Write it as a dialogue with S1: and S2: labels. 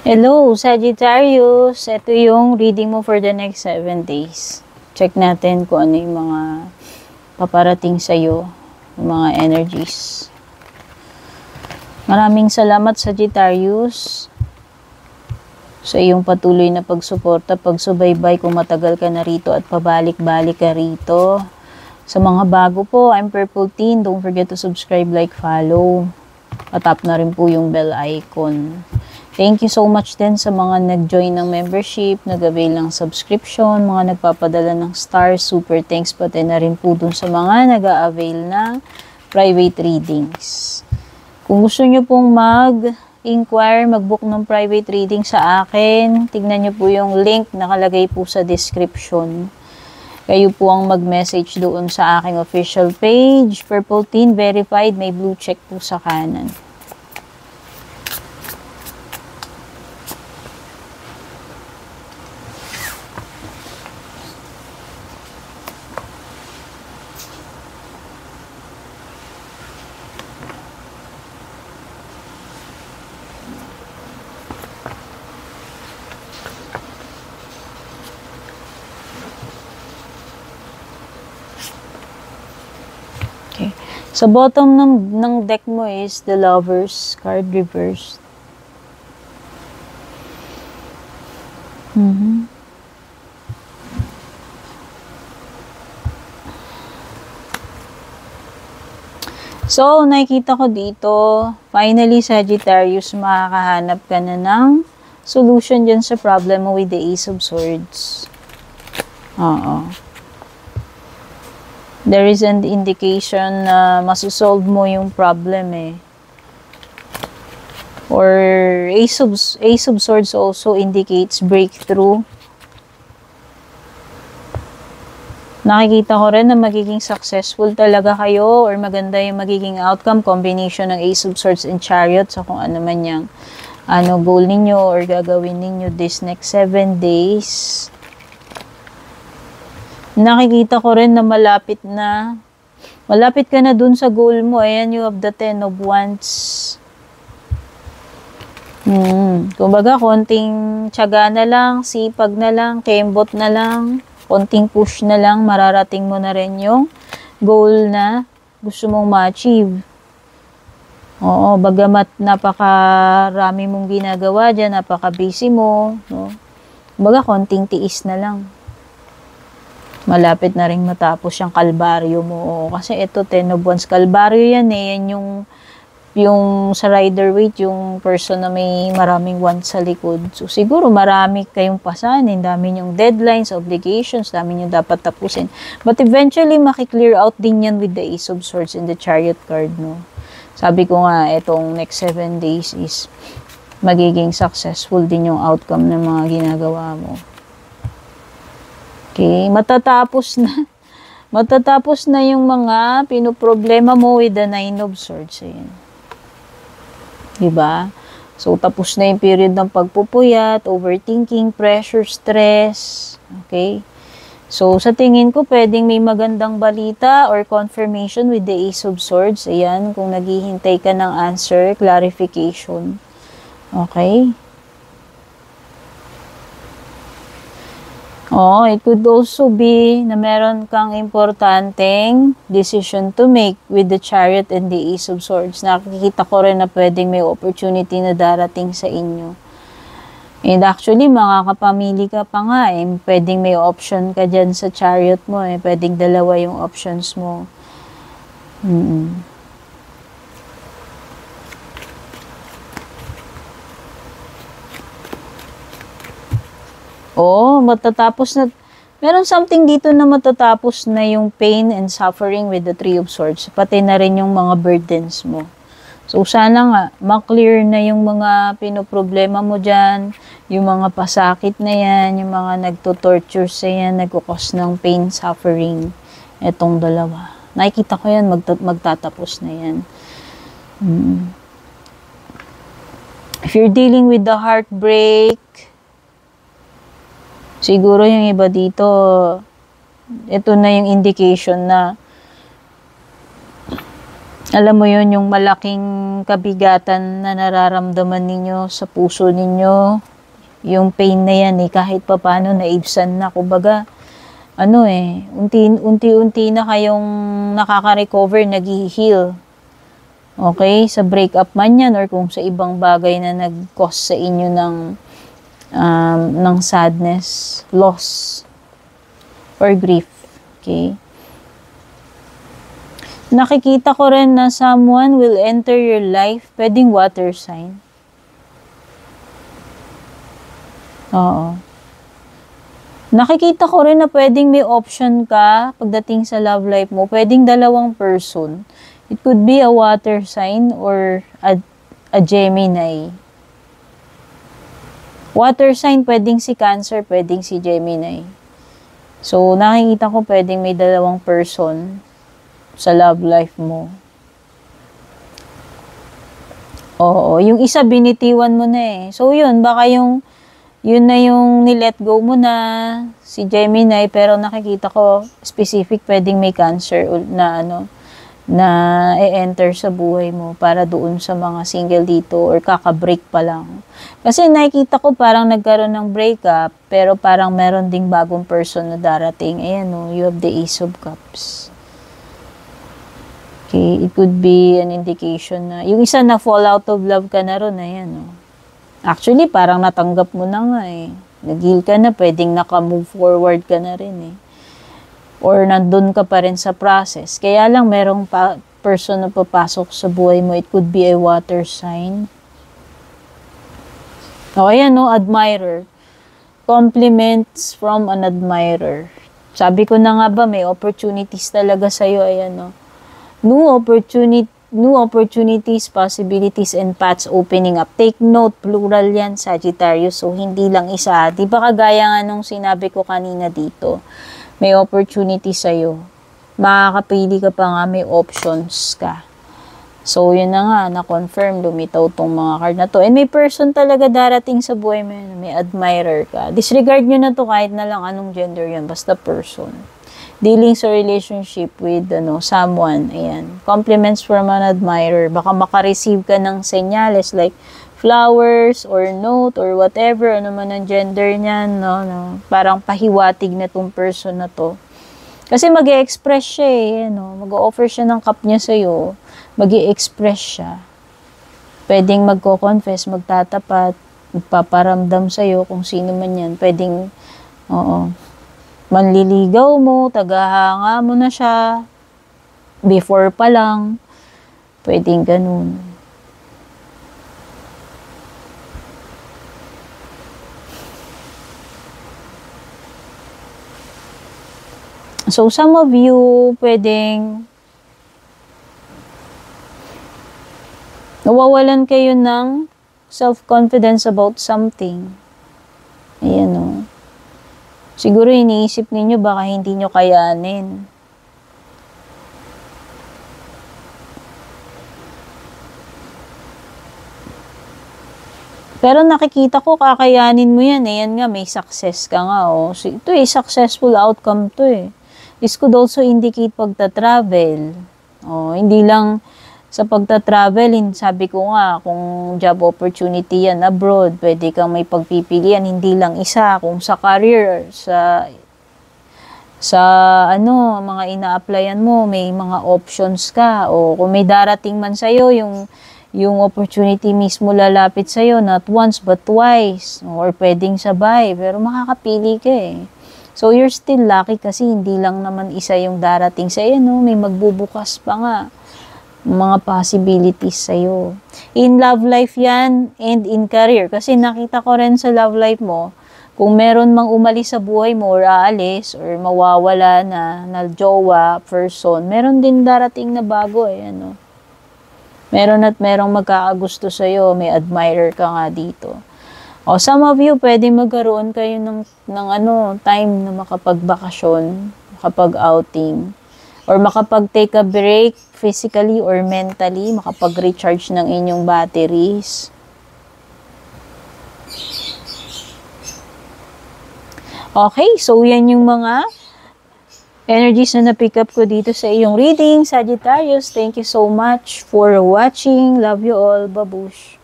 S1: Hello, Sagittarius. Ito yung reading mo for the next 7 days. Check natin kung ano yung mga paparating sa'yo, yung mga energies. Maraming salamat, Sagittarius, sa iyong patuloy na pagsuporta, pagsubaybay kung matagal ka na rito at pabalik-balik ka rito. Sa mga bago po, I'm Purple Teen. Don't forget to subscribe, like, follow. Patap na rin po yung bell icon. Thank you so much din sa mga nag-join ng membership, nag-avail ng subscription, mga nagpapadala ng stars, super thanks pati na rin po dun sa mga nag-avail ng private readings. Kung gusto nyo pong mag-inquire, mag-book ng private reading sa akin, tignan nyo po yung link nakalagay po sa description. Kayo po ang mag-message doon sa aking official page, Purple Teen Verified, may blue check po sa kanan. Okay. Sa bottom ng deck mo is the Lovers card reversed. So, nakikita ko dito, finally, Sagittarius, makakahanap ka na ng solution dyan sa problem mo with the Ace of Swords. Oo. There is an indication na masusolve mo yung problem eh. Or Ace of Swords also indicates breakthrough. Nakikita ko rin na magiging successful talaga kayo or maganda yung magiging outcome, combination ng Ace of Swords and Chariot sa kung ano man yung goal ninyo or gagawin ninyo this next 7 days. Nakikita ko rin na malapit ka na dun sa goal mo. Ayan, you have the 10 of Wands. Kumbaga, konting tiyaga na lang, sipag na lang, kembot na lang, konting push na lang, mararating mo na rin yung goal na gusto mong ma-achieve. Oo, bagamat napakarami mong ginagawa dyan, napaka-busy mo, no? Kumbaga, konting tiis na lang. Malapit na rin matapos yung kalbaryo mo. Kasi ito, 10 of Wands, kalbaryo yan eh. Yan yung sa Rider-Waite, yung person na may maraming wands sa likod. So, siguro marami kayong pasanin. Dami yung deadlines, obligations, dami yung dapat tapusin. But eventually, makiklear out din yan with the Ace of Swords and the Chariot card, no? Sabi ko nga, itong next 7 days is magiging successful din yung outcome ng mga ginagawa mo. Okay, matatapos na yung mga pinoproblema mo with the 9 of Swords. Ayan. Diba? So, tapos na yung period ng pagpupuyat, overthinking, pressure, stress. Okay? So, sa tingin ko, pwedeng may magandang balita or confirmation with the Ace of Swords. Ayan, kung naghihintay ka ng answer, clarification. Okay? Oh, it could also be na meron kang importanteng decision to make with the Chariot and the Ace of Swords. Nakikita ko rin na pwedeng may opportunity na darating sa inyo. And actually, makakapamili ka pa nga eh. Pwedeng may option ka dyan sa Chariot mo eh. Pwedeng dalawa yung options mo. Oh, matatapos na. Meron something dito na matatapos na yung pain and suffering with the 3 of Swords. Pati na rin yung mga burdens mo. So, sana nga, maklear na yung mga pinoproblema mo dyan, yung mga pasakit na yan, yung mga nagtutorture sa yan, nagkukos ng pain, suffering. Etong dalawa. Nakikita ko yan, magtatapos na yan. If you're dealing with the heartbreak, siguro yung iba dito, ito na yung indication na Alam mo yun, yung malaking kabigatan na nararamdaman ninyo sa puso ninyo, yung pain na yan kahit papaano naibsan na. Kumbaga, unti-unti na kayong nakaka-recover, nag-heal. Okay? Sa breakup man yan or kung sa ibang bagay na nag-cause sa inyo ng sadness, loss, or grief. Okay? Nakikita ko rin na someone will enter your life. Pwedeng water sign. Oo. Nakikita ko rin na pwedeng may option ka pagdating sa love life mo. Pwedeng dalawang person. It could be a water sign or a Gemini. Water sign, pwedeng si Cancer, pwedeng si Gemini. So, nakikita ko pwedeng may dalawang person sa love life mo. Oo, yung isa binitiwan mo na So, yun, baka yun na yung nilet go mo na si Gemini, pero nakikita ko specific, pwedeng may Cancer na e-enter sa buhay mo para doon sa mga single dito or kaka-break pa lang. Kasi nakikita ko parang nagkaroon ng breakup, pero parang meron ding bagong person na darating. Ayan you have the Ace of Cups. Okay, it could be an indication na yung isa na fall out of love ka na ron, ayan Actually, parang natanggap mo na nga Nag-heal ka na, pwedeng naka-move forward ka na rin Or nandun ka pa rin sa process. Kaya lang merong person na papasok sa buhay mo. It could be a water sign. O ayan admirer. Compliments from an admirer. Sabi ko na nga ba, may opportunities talaga sa'yo. Ayan New opportunities, possibilities, and paths opening up. Take note, plural yan, Sagittarius. So, hindi lang isa. Di ba kagaya nga nung sinabi ko kanina dito, may opportunity sa'yo. Makakapili ka pa nga, may options ka. So, yun na nga, na-confirm, lumitaw tong mga card na to. And may person talaga darating sa buhay mo, may admirer ka. Disregard nyo na to kahit na lang anong gender yun, basta person. Dealing sa relationship with someone, ayan. Compliments from an admirer. Baka makareceive ka ng senyales like flowers or note or whatever, ano man ang gender niyan, parang pahiwatig na tong person na to. Kasi mag-e-express siya mag-o-offer siya ng cup niya sa'yo, mag-e-express siya. Pwedeng magko-confess, magtatapat, magpaparamdam sa'yo kung sino man yan. Pwedeng, manliligaw mo, tagahanga mo na siya, before pa lang, pwedeng ganun. So, some of you, pwedeng nawawalan kayo ng self-confidence about something. Ayan Siguro iniisip ninyo baka hindi nyo kayanin. Pero nakikita ko kakayanin mo yan Yan nga, may success ka nga Ito successful outcome to This could also indicate pagta-travel. Hindi lang sa pagta-travel, sabi ko nga, kung job opportunity yan abroad, pwede kang may pagpipilian, hindi lang isa, kung sa career, sa mga ina-applyan mo, may mga options ka, o kung may darating man sa'yo, yung opportunity mismo lalapit sa'yo, not once but twice, or pwedeng sabay, pero makakapili ka So, you're still lucky kasi hindi lang naman isa yung darating sa'yo, may magbubukas pa nga mga possibilities sa'yo. In love life yan and in career. Kasi nakita ko rin sa love life mo, kung meron mang umalis sa buhay mo or aalis or mawawala na jowa, person, meron din darating na bago Meron at merong magkakagusto sa'yo, may admirer ka nga dito. Some of you, pwede magkaroon kayo ng time na makapagbakasyon, makapag-outing, or makapag-take a break physically or mentally, makapag-recharge ng inyong batteries. Okay, so yan yung mga energies na na-pick up ko dito sa iyong reading, Sagittarius. Thank you so much for watching. Love you all. Babush.